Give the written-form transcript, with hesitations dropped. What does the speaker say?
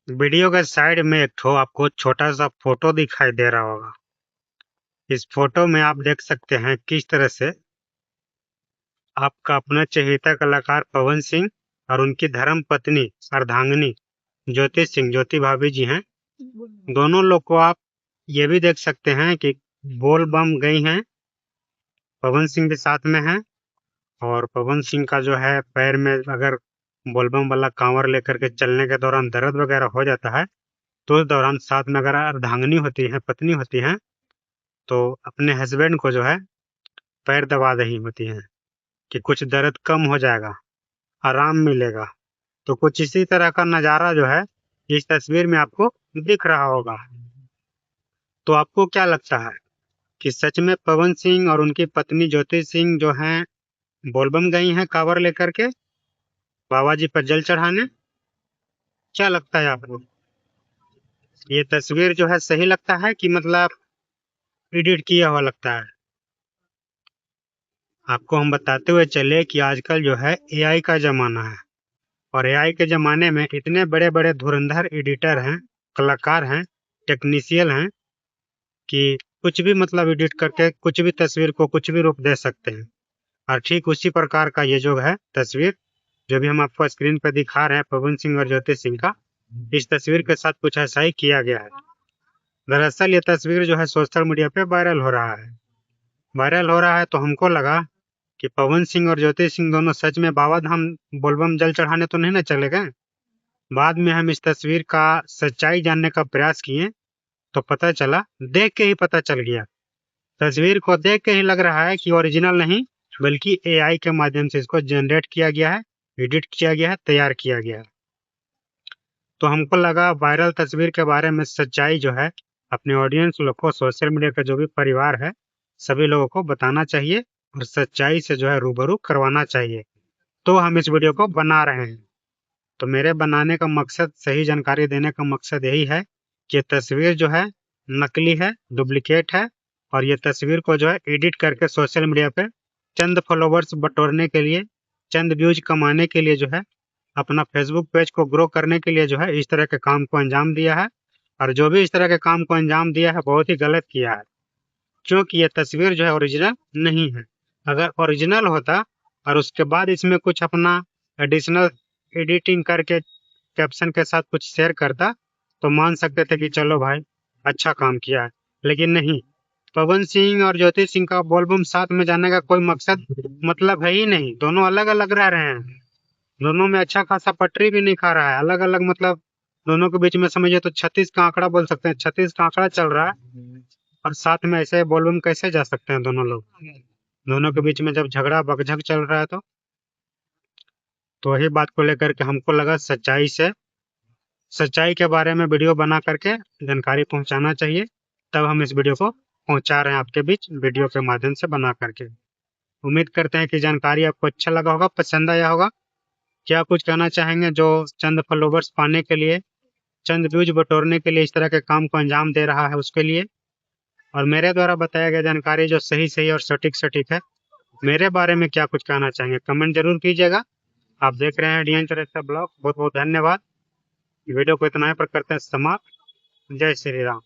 Video के side में एक ठो आपको छोटा सा फोटो दिखाई दे रहा होगा। इस फोटो में आप देख सकते हैं किस तरह से आपका अपना चहेता कलाकार पवन सिंह और उनकी धर्म पत्नी अर्धांगिनी ज्योति सिंह ज्योति भाभी जी हैं। दोनों लोग को आप ये भी देख सकते हैं कि बोल बम गई हैं। पवन सिंह भी साथ में है और पवन सिंह का जो है पैर में अगर बोलबम वाला कांवर लेकर के चलने के दौरान दर्द वगैरह हो जाता है तो उस दौरान साथ में अगर अर्धांगिनी होती है, पत्नी होती है, तो अपने हस्बैंड को जो है पैर दबा रही होती हैं कि कुछ दर्द कम हो जाएगा, आराम मिलेगा। तो कुछ इसी तरह का नज़ारा जो है इस तस्वीर में आपको दिख रहा होगा। तो आपको क्या लगता है कि सच में पवन सिंह और उनकी पत्नी ज्योति सिंह जो हैं बोलबम गई हैं कांवर लेकर के बाबा जी पर जल चढ़ाने? क्या लगता है आपको? ये तस्वीर जो है सही लगता है कि मतलब एडिट किया हुआ लगता है? आपको हम बताते हुए चले कि आजकल जो है एआई का ज़माना है और एआई के ज़माने में इतने बड़े-बड़े धुरंधर एडिटर हैं, कलाकार हैं, टेक्नीशियन हैं कि कुछ भी मतलब एडिट करके कुछ भी तस्वीर को कुछ भी रूप दे सकते हैं। और ठीक उसी प्रकार का ये जो है तस्वीर जो भी हम आपको स्क्रीन पे दिखा रहे हैं पवन सिंह और ज्योति सिंह का, इस तस्वीर के साथ कुछ ऐसा ही किया गया है। दरअसल ये तस्वीर जो है सोशल मीडिया पे वायरल हो रहा है। वायरल हो रहा है तो हमको लगा कि पवन सिंह और ज्योति सिंह दोनों सच में बाबा धाम बोलबम जल चढ़ाने तो नहीं ना चले गए। बाद में हम इस तस्वीर का सच्चाई जानने का प्रयास किए तो पता चला, देख के ही पता चल गया। तस्वीर को देख के ही लग रहा है कि ओरिजिनल नहीं बल्कि एआई के माध्यम से इसको जनरेट किया गया है, एडिट किया गया है, तैयार किया गया है। तो हमको लगा वायरल तस्वीर के बारे में सच्चाई जो है अपने ऑडियंस लोग को, सोशल मीडिया का जो भी परिवार है, सभी लोगों को बताना चाहिए और सच्चाई से जो है रूबरू करवाना चाहिए। तो हम इस वीडियो को बना रहे हैं। तो मेरे बनाने का मकसद, सही जानकारी देने का मकसद यही है कि ये तस्वीर जो है नकली है, डुप्लीकेट है और ये तस्वीर को जो है एडिट करके सोशल मीडिया पे चंद फॉलोवर्स बटोरने के लिए, चंद व्यूज कमाने के लिए जो है अपना फेसबुक पेज को ग्रो करने के लिए जो है इस तरह के काम को अंजाम दिया है। और जो भी इस तरह के काम को अंजाम दिया है बहुत ही गलत किया है, क्योंकि ये तस्वीर जो है ओरिजिनल नहीं है। अगर ओरिजिनल होता और उसके बाद इसमें कुछ अपना एडिशनल एडिटिंग करके कैप्शन के साथ कुछ शेयर करता तो मान सकते थे कि चलो भाई अच्छा काम किया है, लेकिन नहीं। पवन सिंह और ज्योति सिंह का बोलबम साथ में जाने का कोई मकसद मतलब है ही नहीं। दोनों अलग अलग रह रहे हैं, दोनों में अच्छा खासा पटरी भी नहीं खा रहा है, अलग अलग मतलब दोनों के बीच में समझिए तो 36 का आंकड़ा बोल सकते हैं, 36 का आंकड़ा चल रहा है और साथ में ऐसे बोलबम कैसे जा सकते हैं दोनों लोग? दोनों के बीच में जब झगड़ा बकझक चल रहा है तो वही बात को लेकर के हमको लगा सच्चाई के बारे में वीडियो बना करके जानकारी पहुंचाना चाहिए। तब हम इस वीडियो को पहुंचा रहे हैं आपके बीच वीडियो के माध्यम से बना करके। उम्मीद करते हैं कि जानकारी आपको अच्छा लगा होगा, पसंद आया होगा। क्या कुछ कहना चाहेंगे जो चंद फॉलोवर्स पाने के लिए, चंद व्यूज बटोरने के लिए इस तरह के काम को अंजाम दे रहा है उसके लिए? और मेरे द्वारा बताया गया जानकारी जो सही सही और सटीक सटीक है, मेरे बारे में क्या कुछ कहना चाहेंगे कमेंट जरूर कीजिएगा। आप देख रहे हैं डीएन चौरसिया ब्लॉग। बहुत बहुत धन्यवाद। वीडियो को इतना ही पर करते हैं समाप्त। जय श्री राम।